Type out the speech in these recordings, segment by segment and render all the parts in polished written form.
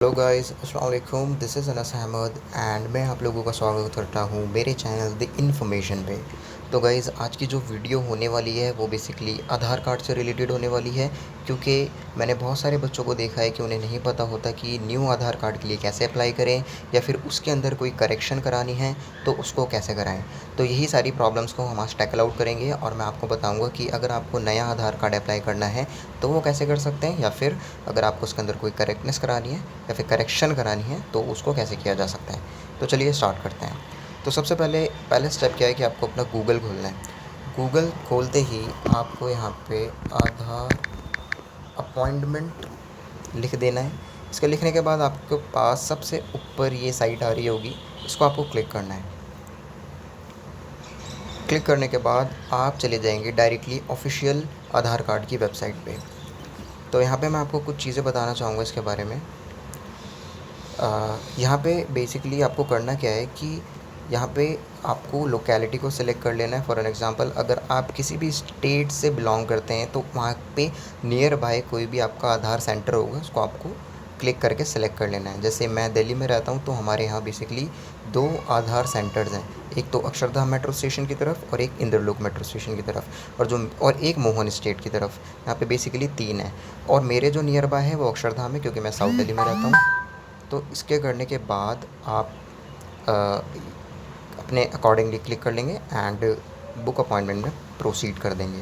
Hello guys, अस्सलाम वालेकुम। This is Anas Ahmad and मैं आप लोगों का स्वागत करता हूँ मेरे चैनल द इन्फॉर्मेशन पे। तो गाइस, आज की जो वीडियो होने वाली है वो बेसिकली आधार कार्ड से रिलेटेड होने वाली है, क्योंकि मैंने बहुत सारे बच्चों को देखा है कि उन्हें नहीं पता होता कि न्यू आधार कार्ड के लिए कैसे अप्लाई करें या फिर उसके अंदर कोई करेक्शन करानी है तो उसको कैसे कराएं। तो यही सारी प्रॉब्लम्स को हम आज टैकल आउट करेंगे और मैं आपको बताऊँगा कि अगर आपको नया आधार कार्ड अप्लाई करना है तो वो कैसे कर सकते हैं, या फिर अगर आपको उसके अंदर कोई करेक्टनेस करानी है या फिर करेक्शन करानी है तो उसको कैसे किया जा सकता है। तो चलिए स्टार्ट करते हैं। तो सबसे पहले स्टेप क्या है कि आपको अपना गूगल खोलना है। गूगल खोलते ही आपको यहाँ पे आधार अपॉइंटमेंट लिख देना है। इसके लिखने के बाद आपके पास सबसे ऊपर ये साइट आ रही होगी, इसको आपको क्लिक करना है। क्लिक करने के बाद आप चले जाएंगे डायरेक्टली ऑफिशियल आधार कार्ड की वेबसाइट पे। तो यहाँ पे मैं आपको कुछ चीज़ें बताना चाहूँगा इसके बारे में। यहाँ पे बेसिकली आपको करना क्या है कि यहाँ पे आपको लोकेलिटी को सिलेक्ट कर लेना है। फॉर एन एग्ज़ाम्पल, अगर आप किसी भी स्टेट से बिलोंग करते हैं तो वहाँ पे नियर बाय कोई भी आपका आधार सेंटर होगा, उसको आपको क्लिक करके सिलेक्ट कर लेना है। जैसे मैं दिल्ली में रहता हूँ तो हमारे यहाँ बेसिकली 2 आधार सेंटर्स हैं, एक तो अक्षरधाम मेट्रो स्टेशन की तरफ और एक इंद्रलोक मेट्रो स्टेशन की तरफ, और एक मोहन स्टेट की तरफ। यहाँ पे बेसिकली 3 हैं और मेरे जो नियर बाय है वो अक्षरधाम है, क्योंकि मैं साउथ दिल्ली में रहता हूँ। तो इसके करने के बाद आप अ, अपने अकॉर्डिंगली क्लिक कर लेंगे एंड बुक अपॉइंटमेंट में प्रोसीड कर देंगे।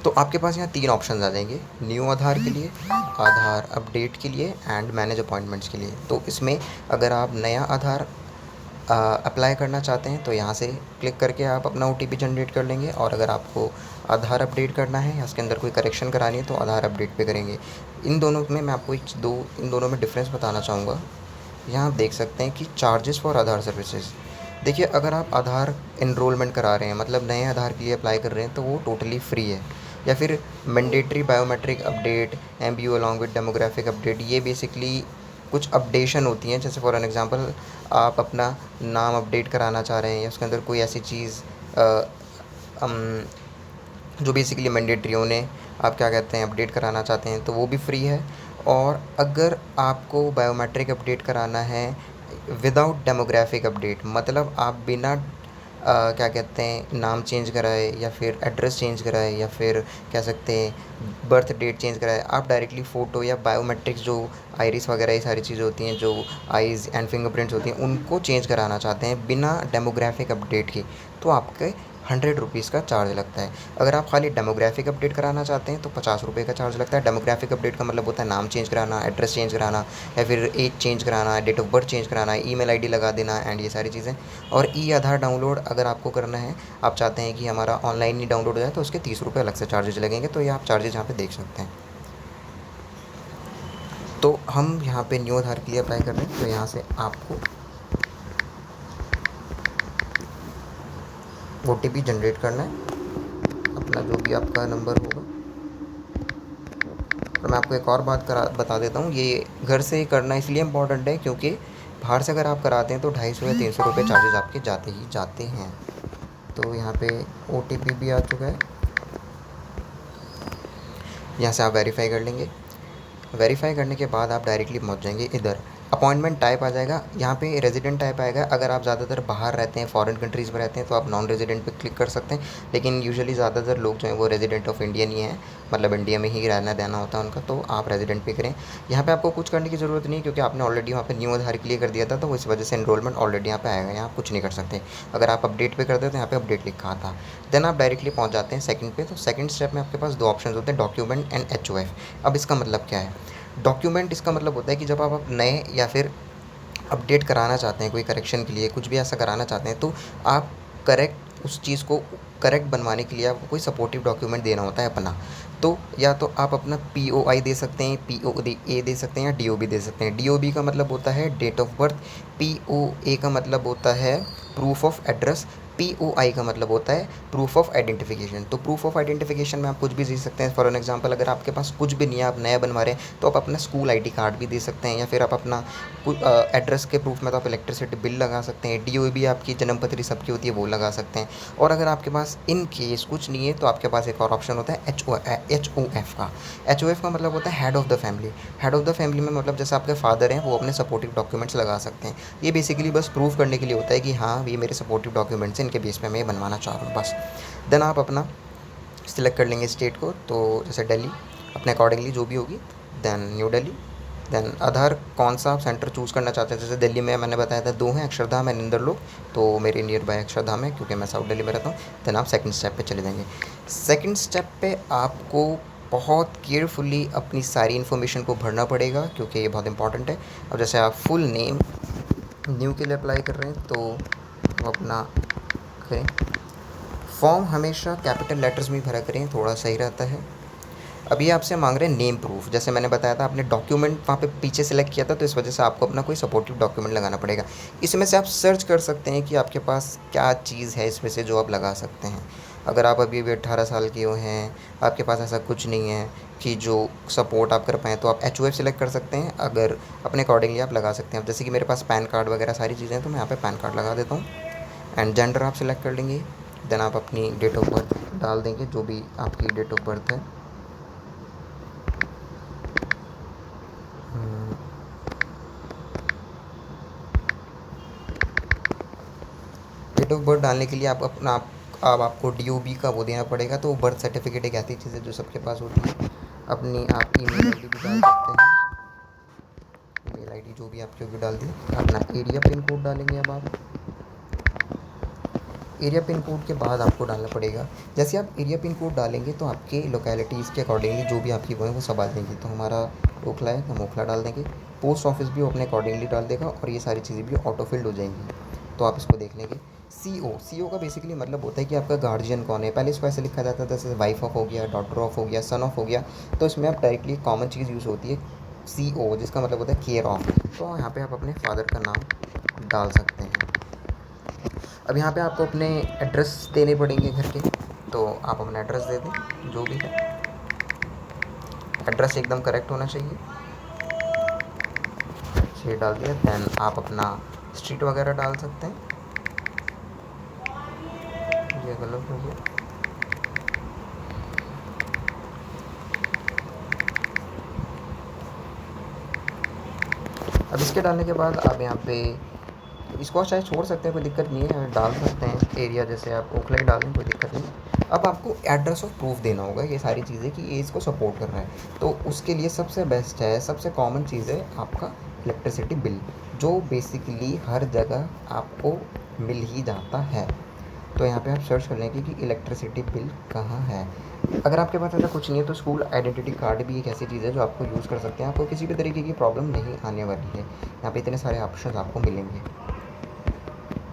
तो आपके पास यहाँ 3 ऑप्शन आ जाएंगे, न्यू आधार के लिए, आधार अपडेट के लिए एंड मैनेज अपॉइंटमेंट्स के लिए। तो इसमें अगर आप नया आधार अप्लाई करना चाहते हैं तो यहाँ से क्लिक करके आप अपना ओटीपी जनरेट कर लेंगे, और अगर आपको आधार अपडेट करना है या उसके अंदर कोई करेक्शन करानी है तो आधार अपडेट पे करेंगे। इन दोनों में मैं आपको इन दोनों में डिफरेंस बताना चाहूँगा। यहाँ आप देख सकते हैं कि चार्जेस फॉर आधार सर्विसेज। देखिए, अगर आप आधार इनरोलमेंट करा रहे हैं, मतलब नए आधार के लिए अप्लाई कर रहे हैं, तो वो टोटली फ्री है। या फिर mandatory biometric update, MBO along with demographic update, ये बेसिकली कुछ अपडेशन होती हैं। जैसे फॉर एन एग्ज़ाम्पल, आप अपना नाम अपडेट कराना चाह रहे हैं या उसके अंदर कोई ऐसी चीज़ जो बेसिकली मैंडेटरी उन्हें आप क्या कहते हैं अपडेट कराना चाहते हैं, तो वो भी फ्री है। और अगर आपको बायोमेट्रिक अपडेट कराना है विदाउट डेमोग्राफिक अपडेट, मतलब आप बिना क्या कहते हैं नाम चेंज कराए या फिर एड्रेस चेंज कराए या फिर कह सकते हैं बर्थ डेट चेंज कराए, आप डायरेक्टली फ़ोटो या बायोमेट्रिक्स जो आइरिस वगैरह ये सारी चीज़ें होती हैं, जो आइज़ एंड फिंगरप्रिंट्स होती हैं, उनको चेंज कराना चाहते हैं बिना डेमोग्राफिक अपडेट के, तो आपके 100 रुपीज़ का चार्ज लगता है। अगर आप खाली डेमोग्राफिक अपडेट कराना चाहते हैं तो 50 रुपये का चार्ज लगता है। डेमोग्राफिक अपडेट का मतलब होता है नाम चेंज कराना, एड्रेस चेंज कराना, या फिर एज चेंज कराना, डेट ऑफ बर्थ चेंज कराना, ईमेल आईडी लगा देना एंड ये सारी चीज़ें। और ई आधार डाउनलोड अगर आपको करना है, आप चाहते हैं कि हमारा ऑनलाइन ही डाउनलोड हो जाए, तो उसके 30 रुपये अलग से चार्जेज लगेंगे। तो ये आप चार्जेज यहाँ पे देख सकते हैं। तो हम यहाँ पे न्यू आधार के लिए अप्लाई कर रहे हैं, तो यहाँ से आपको OTP जनरेट करना है, अपना जो भी आपका नंबर होगा। और मैं आपको एक और बात बता देता हूँ, ये घर से करना इसलिए इम्पोर्टेंट है क्योंकि बाहर से अगर आप कराते हैं तो 250 या 300 रुपये चार्जेज आपके जाते ही जाते हैं। तो यहाँ पे OTP भी आ चुका है, यहाँ से आप वेरीफाई कर लेंगे। वेरीफाई करने के बाद आप डायरेक्टली पहुंच जाएंगे इधर, अपॉइंटमेंट टाइप आ जाएगा, यहाँ पे रेजिडेंट टाइप आएगा। अगर आप ज़्यादातर बाहर रहते हैं, फॉरेन कंट्रीज़ में रहते हैं, तो आप नॉन रेजिडेंट पे क्लिक कर सकते हैं। लेकिन यूजुअली ज़्यादातर लोग जो हैं वो रेजिडेंट ऑफ इंडियन ही हैं, मतलब इंडिया में ही रहना देना होता है उनका, तो आप रेजिडेंट पे करें। यहाँ पे आपको कुछ करने की ज़रूरत नहीं, क्योंकि आपने ऑलरेडी वहाँ पे न्यू आधार के लिए कर दिया था, तो इस वजह से एनरोलमेंट ऑलरेडी यहाँ पे आएगा, यहाँ आप कुछ नहीं कर सकते। अगर आप अपडेट पे करते हैं तो यहाँ पे अपडेट लिखा था। देन आप डायरेक्टली पहुँच जाते हैं सेकंड पे। तो सेकंड स्टेप में आपके पास 2 ऑप्शन होते हैं, डॉक्यूमेंट एंड HOF। अब इसका मतलब क्या है? डॉक्यूमेंट, इसका मतलब होता है कि जब आप नए या फिर अपडेट कराना चाहते हैं, कोई करेक्शन के लिए कुछ भी ऐसा कराना चाहते हैं, तो आप करेक्ट उस चीज़ को करेक्ट बनवाने के लिए आपको कोई सपोर्टिव डॉक्यूमेंट देना होता है अपना। तो या तो आप अपना POI दे सकते हैं, POA दे सकते हैं, या DOB दे सकते हैं। DOB का मतलब होता है डेट ऑफ बर्थ, POA का मतलब होता है प्रूफ ऑफ एड्रेस, POI का मतलब होता है प्रूफ ऑफ आइडेंटिफिकेशन। तो प्रूफ ऑफ आइडेंटिफिकेशन में आप कुछ भी दे सकते हैं। फॉर एन एग्जांपल, अगर आपके पास कुछ भी नहीं है, आप नया बनवा रहे हैं, तो आप अपना स्कूल आईडी कार्ड भी दे सकते हैं, या फिर आप अपना एड्रेस के प्रूफ में तो आप इलेक्ट्रिसिटी बिल लगा सकते हैं, DOB आपकी जन्मपत्री सबकी होती है वो लगा सकते हैं। और अगर आपके पास इन केस कुछ नहीं है तो आपके पास एक और ऑप्शन होता है HOF का। HOF का मतलब होता है head of the family. Head of the family में मतलब जैसे आपके फादर हैं, वो अपने सपोर्टिव डॉक्यूमेंट्स लगा सकते हैं। ये बेसिकली बस प्रूफ करने के लिए होता है कि हाँ, ये मेरे सपोर्टिव डॉक्यूमेंट्स हैं, इनके बेस पे मैं ये बनवाना चाह रहा हूँ बस। देन आप अपना सिलेक्ट कर लेंगे स्टेट को, तो जैसे दिल्ली अपने अकॉर्डिंगली जो भी होगी, then New Delhi. Then other कौन सा आप सेंटर चूज़ करना चाहते हैं। जैसे दिल्ली में मैंने बताया था 2 हैं, अक्षरधाम एंड इंदरलोक, तो मेरे नियर बाय अक्षरधाम है क्योंकि मैं साउथ दिल्ली में रहता हूँ। देन आप सेकंड स्टेप पे चले जाएंगे। सेकंड स्टेप पे आपको बहुत केयरफुली अपनी सारी इन्फॉर्मेशन को भरना पड़ेगा क्योंकि ये बहुत इंपॉर्टेंट है। अब जैसे आप फुल नेम न्यू के लिए अप्लाई कर रहे हैं तो वो अपना करें। फॉर्म हमेशा कैपिटल लेटर्स में भरा करें, थोड़ा सही रहता है। अभी आपसे मांग रहे हैं नेम प्रूफ। जैसे मैंने बताया था, आपने डॉक्यूमेंट वहाँ पे पीछे सेलेक्ट किया था, तो इस वजह से आपको अपना कोई सपोर्टिव डॉक्यूमेंट लगाना पड़ेगा। इसमें से आप सर्च कर सकते हैं कि आपके पास क्या चीज़ है इसमें से जो आप लगा सकते हैं। अगर आप अभी अभी 18 साल के हो हैं, आपके पास ऐसा कुछ नहीं है कि जो सपोर्ट आप कर पाएँ, तो आप HOF सेलेक्ट कर सकते हैं। अगर अपने अकॉर्डिंगली आप लगा सकते हैं। अब जैसे कि मेरे पास पैन कार्ड वगैरह सारी चीज़ें हैं, तो मैं यहाँ पे पैन कार्ड लगा देता हूँ। एंड जेंडर आप सिलेक्ट कर लेंगे। देन आप अपनी डेट ऑफ बर्थ डाल देंगे, जो भी आपकी डेट ऑफ बर्थ है। डेट ऑफ बर्थ डालने के लिए आप अपना अब आपको DOB का वो देना पड़ेगा। तो बर्थ सर्टिफिकेट एक ऐसी चीज़ है जो सबके पास होती है। अपनी आप ईमेल आईडी भी डाल सकते हैं, ईमेल आईडी जो भी आपकी होगी डाल दी। अपना एरिया पिन कोड डालेंगे। अब आप एरिया पिन कोड के बाद आपको डालना पड़ेगा, जैसे आप एरिया पिन कोड डालेंगे तो आपके लोकेलिटीज़ के अकॉर्डिंगली जो भी आपकी वो है वो सब आ जाएंगी। तो हमारा ओखला है तो हम ओखला डाल देंगे। पोस्ट ऑफिस भी वो अपने अकॉर्डिंगली डाल देगा और ये सारी चीज़ें भी ऑटो फिल्ड हो जाएंगी। तो आप इसको देख लेंगे। CO का बेसिकली मतलब होता है कि आपका गार्जियन कौन है। पहले इसको ऐसे लिखा जाता था जैसे वाइफ ऑफ हो गया, डॉटर ऑफ हो गया, सन ऑफ हो गया। तो इसमें आप डायरेक्टली कॉमन चीज़ यूज़ होती है CO, जिसका मतलब होता है केयर ऑफ। तो यहाँ पे आप अपने फादर का नाम डाल सकते हैं। अब यहाँ पे आपको अपने एड्रेस देने पड़ेंगे घर के, तो आप अपना एड्रेस दे दें जो भी है। एड्रेस एकदम करेक्ट होना चाहिए, ये डाल दिया। दैन आप अपना स्ट्रीट वगैरह डाल सकते हैं। ये गलत हो गया। अब इसके डालने के बाद आप यहाँ पे इसको शायद छोड़ सकते हैं, कोई दिक्कत नहीं है, डाल सकते हैं एरिया जैसे आप ओखला ही डालें, कोई दिक्कत नहीं। अब आपको एड्रेस ऑफ प्रूफ देना होगा, ये सारी चीज़ें कि ये इसको सपोर्ट कर रहा है। तो उसके लिए सबसे बेस्ट है, सबसे कॉमन चीज़ है आपका इलेक्ट्रिसिटी बिल, जो बेसिकली हर जगह आपको मिल ही जाता है। तो यहाँ पे आप सर्च कर लेंगे कि इलेक्ट्रिसिटी बिल कहाँ है। अगर आपके पास ऐसा कुछ नहीं है तो स्कूल आइडेंटिटी कार्ड भी एक ऐसी चीज़ है जो आपको यूज़ कर सकते हैं। आपको किसी भी तरीके की प्रॉब्लम नहीं आने वाली है। यहाँ पे इतने सारे ऑप्शन आपको मिलेंगे।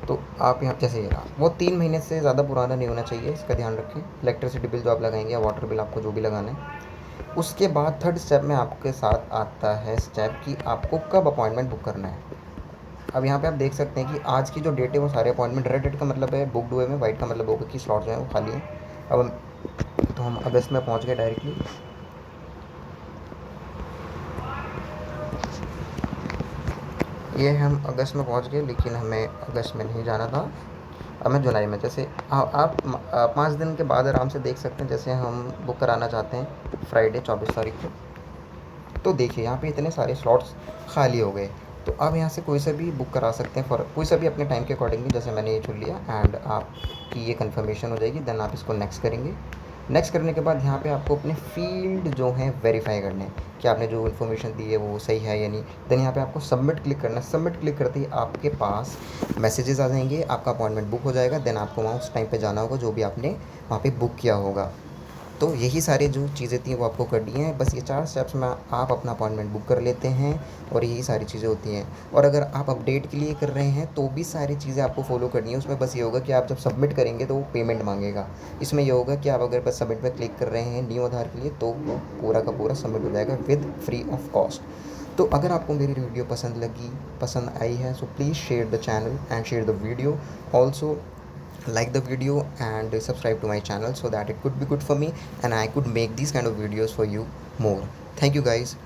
तो आप यहाँ जैसे ये रहा, वो 3 महीने से ज़्यादा पुराना नहीं होना चाहिए, इसका ध्यान रखें। इलेक्ट्रिसिटी बिल जो आप लगाएंगे या वाटर बिल, आपको जो भी लगाना है। उसके बाद थर्ड स्टेप में आपके साथ आता है स्टेप कि आपको कब अपॉइंटमेंट बुक करना है। अब यहाँ पे आप देख सकते हैं कि आज की जो डेट है वो सारे अपॉइंटमेंट, रेड डेट का मतलब है बुकड हुए में, वाइट का मतलब होगा कि स्लॉट जो है वो खाली है। अब तो हम अगस्त में पहुँच गए डायरेक्टली। ये हम अगस्त में पहुँच गए, लेकिन हमें अगस्त में नहीं जाना था, हमें जुलाई में। जैसे आप 5 दिन के बाद आराम से देख सकते हैं। जैसे हम बुक कराना चाहते हैं फ्राइडे 24 तारीख को, तो देखिए यहाँ पे इतने सारे स्लॉट्स खाली हो गए। तो आप यहाँ से कोई सा भी बुक करा सकते हैं, फॉर कोई सा भी अपने टाइम के अकॉर्डिंगली। जैसे मैंने ये चुन लिया एंड आपकी ये कन्फर्मेशन हो जाएगी। देन आप इसको नेक्स्ट करेंगे। नेक्स्ट करने के बाद यहाँ पे आपको अपने फील्ड जो हैं वेरीफाई करने हैं कि आपने जो इन्फॉर्मेशन दी है वो सही है या नहीं। देन यहाँ पे आपको सबमिट क्लिक करना है। सबमिट क्लिक करते ही आपके पास मैसेजेस आ जाएंगे, आपका अपॉइंटमेंट बुक हो जाएगा। देन आपको वहाँ उस टाइम पे जाना होगा जो भी आपने वहाँ पे बुक किया होगा। तो यही सारी जो चीज़ें थी वो आपको करनी है। बस ये 4 स्टेप्स में आप अपना अपॉइंटमेंट बुक कर लेते हैं और यही सारी चीज़ें होती हैं। और अगर आप अपडेट के लिए कर रहे हैं तो भी सारी चीज़ें आपको फॉलो करनी है। उसमें बस ये होगा कि आप जब सबमिट करेंगे तो वो पेमेंट मांगेगा। इसमें ये होगा कि आप अगर बस सबमिट पर क्लिक कर रहे हैं न्यू आधार के लिए, तो वो पूरा का पूरा सबमिट हो जाएगा विद फ्री ऑफ कॉस्ट। तो अगर आपको मेरी वीडियो पसंद आई है, so please share the channel and share the video also. like the video and subscribe to my channel so that it could be good for me and I could make these kind of videos for you more. Thank you guys.